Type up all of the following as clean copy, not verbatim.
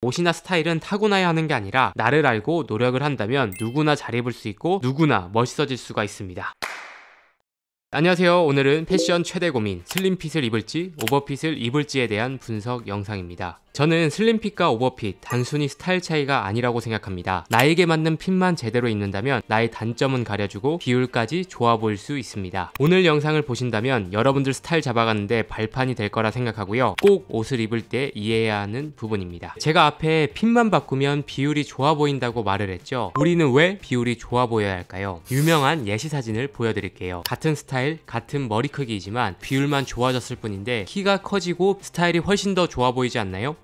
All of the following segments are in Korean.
옷이나 스타일은 타고나야 하는 게 아니라 나를 알고 노력을 한다면 누구나 잘 입을 수 있고 누구나 멋있어질 수가 있습니다. 안녕하세요. 오늘은 패션 최대 고민, 슬림핏을 입을지 오버핏을 입을지에 대한 분석 영상입니다. 저는 슬림핏과 오버핏 단순히 스타일 차이가 아니라고 생각합니다. 나에게 맞는 핏만 제대로 입는다면 나의 단점은 가려주고 비율까지 좋아 보일 수 있습니다. 오늘 영상을 보신다면 여러분들 스타일 잡아가는데 발판이 될 거라 생각하고요. 꼭 옷을 입을 때 이해해야 하는 부분입니다. 제가 앞에 핏만 바꾸면 비율이 좋아 보인다고 말을 했죠. 우리는 왜 비율이 좋아 보여야 할까요? 유명한 예시 사진을 보여드릴게요. 같은 스타일, 같은 머리 크기이지만 비율만 좋아졌을 뿐인데 키가 커지고 스타일이 훨씬 더 좋아 보이지 않나요?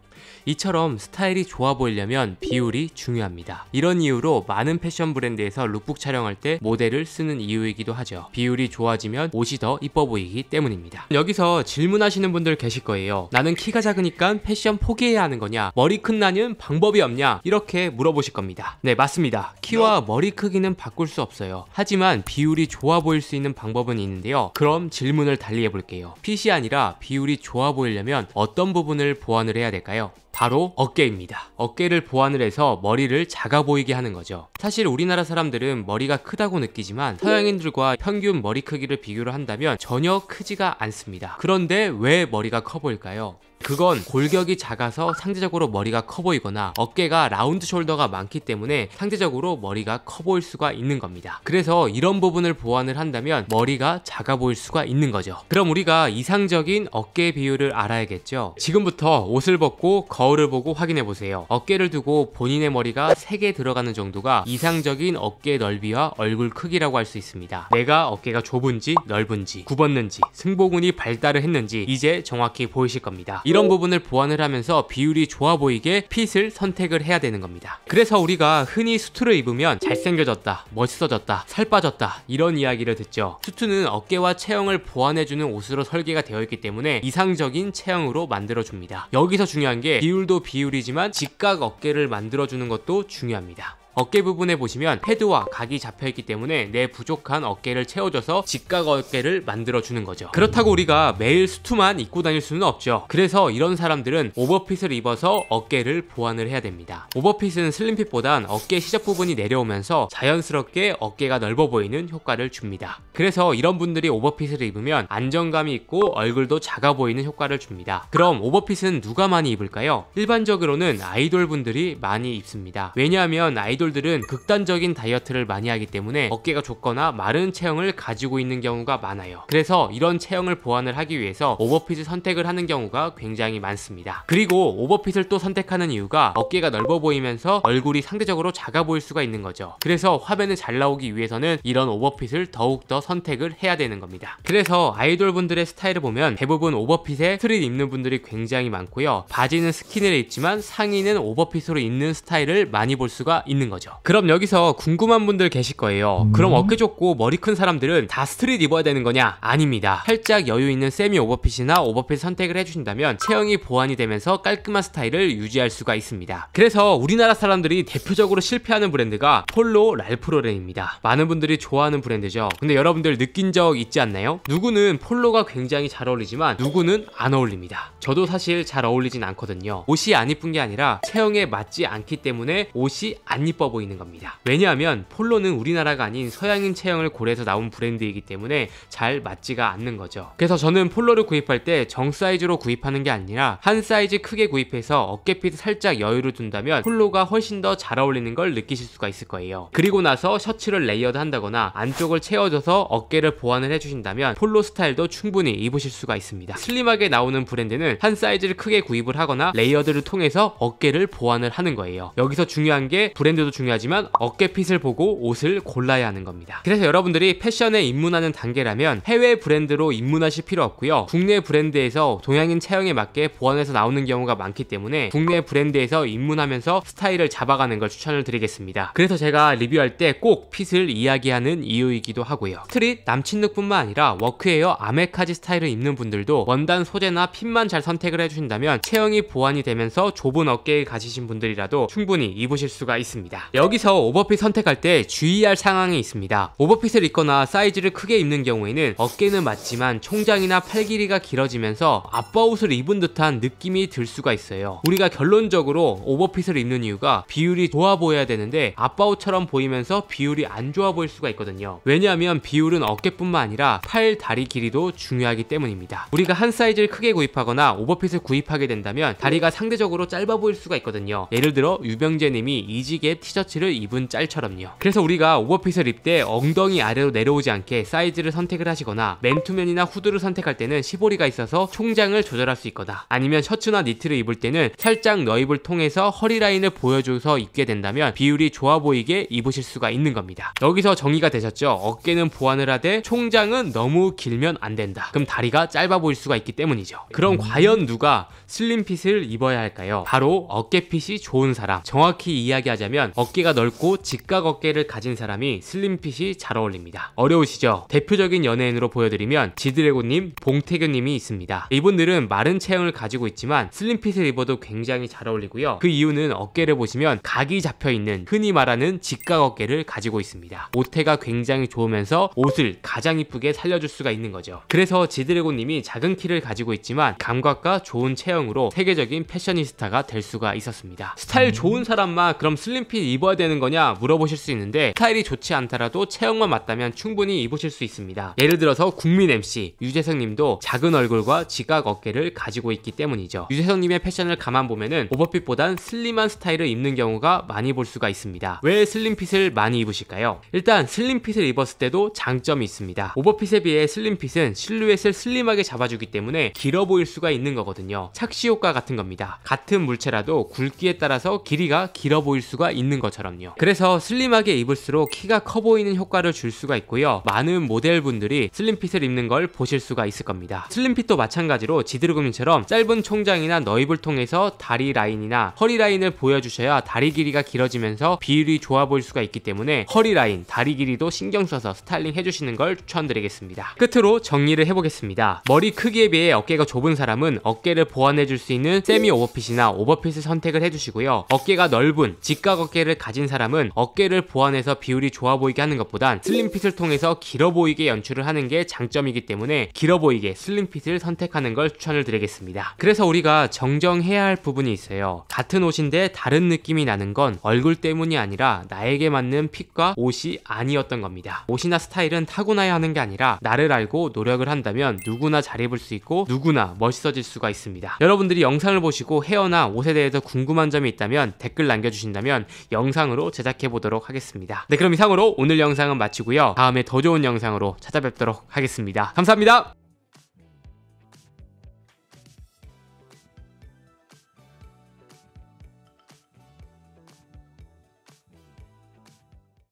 이처럼 스타일이 좋아 보이려면 비율이 중요합니다. 이런 이유로 많은 패션 브랜드에서 룩북 촬영할 때 모델을 쓰는 이유이기도 하죠. 비율이 좋아지면 옷이 더 이뻐 보이기 때문입니다. 여기서 질문하시는 분들 계실 거예요. 나는 키가 작으니까 패션 포기해야 하는 거냐? 머리 큰 나는 방법이 없냐? 이렇게 물어보실 겁니다. 네, 맞습니다. 키와 머리 크기는 바꿀 수 없어요. 하지만 비율이 좋아 보일 수 있는 방법은 있는데요. 그럼 질문을 달리 해볼게요. 핏이 아니라 비율이 좋아 보이려면 어떤 부분을 보완을 해야 될까요? 바로 어깨입니다. 어깨를 보완을 해서 머리를 작아 보이게 하는 거죠. 사실 우리나라 사람들은 머리가 크다고 느끼지만 서양인들과 평균 머리 크기를 비교를 한다면 전혀 크지가 않습니다. 그런데 왜 머리가 커 보일까요? 그건 골격이 작아서 상대적으로 머리가 커 보이거나 어깨가 라운드 숄더가 많기 때문에 상대적으로 머리가 커 보일 수가 있는 겁니다. 그래서 이런 부분을 보완을 한다면 머리가 작아 보일 수가 있는 거죠. 그럼 우리가 이상적인 어깨 비율을 알아야겠죠. 지금부터 옷을 벗고 거울을 보고 확인해 보세요. 어깨를 두고 본인의 머리가 3개 들어가는 정도가 이상적인 어깨 넓이와 얼굴 크기라고 할 수 있습니다. 내가 어깨가 좁은지 넓은지 굽었는지 승모근이 발달을 했는지 이제 정확히 보이실 겁니다. 이런 부분을 보완을 하면서 비율이 좋아 보이게 핏을 선택을 해야 되는 겁니다. 그래서 우리가 흔히 수트를 입으면 잘생겨졌다, 멋있어졌다, 살 빠졌다 이런 이야기를 듣죠. 수트는 어깨와 체형을 보완해주는 옷으로 설계가 되어 있기 때문에 이상적인 체형으로 만들어줍니다. 여기서 중요한 게 비율도 비율이지만 직각 어깨를 만들어주는 것도 중요합니다. 어깨 부분에 보시면 패드와 각이 잡혀있기 때문에 내 부족한 어깨를 채워줘서 직각 어깨를 만들어주는 거죠. 그렇다고 우리가 매일 수트만 입고 다닐 수는 없죠. 그래서 이런 사람들은 오버핏을 입어서 어깨를 보완을 해야 됩니다. 오버핏은 슬림핏보단 어깨 시접 부분이 내려오면서 자연스럽게 어깨가 넓어 보이는 효과를 줍니다. 그래서 이런 분들이 오버핏을 입으면 안정감이 있고 얼굴도 작아 보이는 효과를 줍니다. 그럼 오버핏은 누가 많이 입을까요? 일반적으로는 아이돌 분들이 많이 입습니다. 왜냐하면 아이돌들은 극단적인 다이어트를 많이 하기 때문에 어깨가 좁거나 마른 체형을 가지고 있는 경우가 많아요. 그래서 이런 체형을 보완을 하기 위해서 오버핏을 선택을 하는 경우가 굉장히 많습니다. 그리고 오버핏을 또 선택하는 이유가 어깨가 넓어 보이면서 얼굴이 상대적으로 작아 보일 수가 있는 거죠. 그래서 화면에 잘 나오기 위해서는 이런 오버핏을 더욱더 선택을 해야 되는 겁니다. 그래서 아이돌 분들의 스타일을 보면 대부분 오버핏에 스트릿 입는 분들이 굉장히 많고요. 바지는 스키니를 입지만 상의는 오버핏으로 입는 스타일을 많이 볼 수가 있는 거죠. 그럼 여기서 궁금한 분들 계실 거예요. 그럼 어깨 좁고 머리 큰 사람들은 다 스트릿 입어야 되는 거냐? 아닙니다. 살짝 여유 있는 세미 오버핏이나 오버핏 선택을 해주신다면 체형이 보완이 되면서 깔끔한 스타일을 유지할 수가 있습니다. 그래서 우리나라 사람들이 대표적으로 실패하는 브랜드가 폴로 랄프로렌입니다. 많은 분들이 좋아하는 브랜드죠. 근데 여러분들 느낀 적 있지 않나요? 누구는 폴로가 굉장히 잘 어울리지만 누구는 안 어울립니다. 저도 사실 잘 어울리진 않거든요. 옷이 안 이쁜 게 아니라 체형에 맞지 않기 때문에 옷이 안 이뻐 보이는 겁니다. 왜냐하면 폴로는 우리나라가 아닌 서양인 체형을 고려해서 나온 브랜드이기 때문에 잘 맞지가 않는 거죠. 그래서 저는 폴로를 구입할 때 정 사이즈로 구입하는 게 아니라 한 사이즈 크게 구입해서 어깨핏 살짝 여유를 둔다면 폴로가 훨씬 더 잘 어울리는 걸 느끼실 수가 있을 거예요. 그리고 나서 셔츠를 레이어드 한다거나 안쪽을 채워줘서 어깨를 보완을 해주신다면 폴로 스타일도 충분히 입으실 수가 있습니다. 슬림하게 나오는 브랜드는 한 사이즈를 크게 구입을 하거나 레이어드를 통해서 어깨를 보완을 하는 거예요. 여기서 중요한 게 브랜드도 중요하지만 어깨핏을 보고 옷을 골라야 하는 겁니다. 그래서 여러분들이 패션에 입문하는 단계라면 해외 브랜드로 입문하실 필요 없고요. 국내 브랜드에서 동양인 체형에 맞게 보완해서 나오는 경우가 많기 때문에 국내 브랜드에서 입문하면서 스타일을 잡아가는 걸 추천을 드리겠습니다. 그래서 제가 리뷰할 때 꼭 핏을 이야기하는 이유이기도 하고요. 스트릿, 남친룩뿐만 아니라 워크웨어, 아메카지 스타일을 입는 분들도 원단 소재나 핏만 잘 선택을 해주신다면 체형이 보완이 되면서 좁은 어깨를 가지신 분들이라도 충분히 입으실 수가 있습니다. 여기서 오버핏 선택할 때 주의할 상황이 있습니다. 오버핏을 입거나 사이즈를 크게 입는 경우에는 어깨는 맞지만 총장이나 팔 길이가 길어지면서 아빠 옷을 입은 듯한 느낌이 들 수가 있어요. 우리가 결론적으로 오버핏을 입는 이유가 비율이 좋아 보여야 되는데 아빠 옷처럼 보이면서 비율이 안 좋아 보일 수가 있거든요. 왜냐하면 비율은 어깨뿐만 아니라 팔, 다리 길이도 중요하기 때문입니다. 우리가 한 사이즈를 크게 구입하거나 오버핏을 구입하게 된다면 다리가 상대적으로 짧아 보일 수가 있거든요. 예를 들어 유병재님이 이지갭 티셔츠를 입은 짤처럼요. 그래서 우리가 오버핏을 입을 때 엉덩이 아래로 내려오지 않게 사이즈를 선택을 하시거나 맨투맨이나 후드를 선택할 때는 시보리가 있어서 총장을 조절할 수 있거나 아니면 셔츠나 니트를 입을 때는 살짝 너입을 통해서 허리 라인을 보여줘서 입게 된다면 비율이 좋아 보이게 입으실 수가 있는 겁니다. 여기서 정의가 되셨죠? 어깨는 보완을 하되 총장은 너무 길면 안 된다. 그럼 다리가 짧아 보일 수가 있기 때문이죠. 그럼 과연 누가 슬림핏을 입어야 할까요? 바로 어깨핏이 좋은 사람. 정확히 이야기하자면 어깨가 넓고 직각 어깨를 가진 사람이 슬림핏이 잘 어울립니다. 어려우시죠? 대표적인 연예인으로 보여드리면 지드래곤님, 봉태규님이 있습니다. 이분들은 마른 체형을 가지고 있지만 슬림핏을 입어도 굉장히 잘 어울리고요. 그 이유는 어깨를 보시면 각이 잡혀있는 흔히 말하는 직각 어깨를 가지고 있습니다. 모태가 굉장히 좋으면서 옷을 가장 이쁘게 살려줄 수가 있는 거죠. 그래서 지드래곤님이 작은 키를 가지고 있지만 감각과 좋은 체형으로 세계적인 패셔니스타가 될 수가 있었습니다. 스타일 좋은 사람만 그럼 슬림핏 입어야 되는 거냐 물어보실 수 있는데 스타일이 좋지 않더라도 체형만 맞다면 충분히 입으실 수 있습니다. 예를 들어서 국민 MC 유재석님도 작은 얼굴과 직각 어깨를 가지고 있기 때문이죠. 유재석님의 패션을 가만 보면은 오버핏보단 슬림한 스타일을 입는 경우가 많이 볼 수가 있습니다. 왜 슬림핏을 많이 입으실까요? 일단 슬림핏을 입었을 때도 장점이 있습니다. 오버핏에 비해 슬림핏은 실루엣을 슬림하게 잡아주기 때문에 길어 보일 수가 있는 거거든요. 착시 효과 같은 겁니다. 같은 물체라도 굵기에 따라서 길이가 길어 보일 수가 있는 것처럼요. 그래서 슬림하게 입을수록 키가 커 보이는 효과를 줄 수가 있고요. 많은 모델분들이 슬림핏을 입는 걸 보실 수가 있을 겁니다. 슬림핏도 마찬가지로 지드래곤님처럼 짧은 총장이나 너입을 통해서 다리 라인이나 허리 라인을 보여주셔야 다리 길이가 길어지면서 비율이 좋아 보일 수가 있기 때문에 허리 라인, 다리 길이도 신경 써서 스타일링 해주시는 걸 추천드리겠습니다. 끝으로 정리를 해보겠습니다. 머리 크기에 비해 어깨가 좁은 사람은 어깨를 보완해줄 수 있는 세미 오버핏이나 오버핏을 선택을 해주시고요. 어깨가 넓은 직각 어깨를 가진 사람은 어깨를 보완해서 비율이 좋아 보이게 하는 것보단 슬림핏을 통해서 길어 보이게 연출을 하는 게 장점이기 때문에 길어 보이게 슬림핏을 선택하는 걸 추천을 드리겠습니다. 그래서 우리가 정정해야 할 부분이 있어요. 같은 옷인데 다른 느낌이 나는 건 얼굴 때문이 아니라 나에게 맞는 핏과 옷이 아니었던 겁니다. 옷이나 스타일은 타고나야 하는 게 아니라 나를 알고 노력을 한다면 누구나 잘 입을 수 있고 누구나 멋있어질 수가 있습니다. 여러분들이 영상을 보시고 헤어나 옷에 대해서 궁금한 점이 있다면 댓글 남겨주신다면 영상으로 제작해 보도록 하겠습니다. 네, 그럼 이상으로 오늘 영상은 마치고요. 다음에 더 좋은 영상으로 찾아뵙도록 하겠습니다. 감사합니다.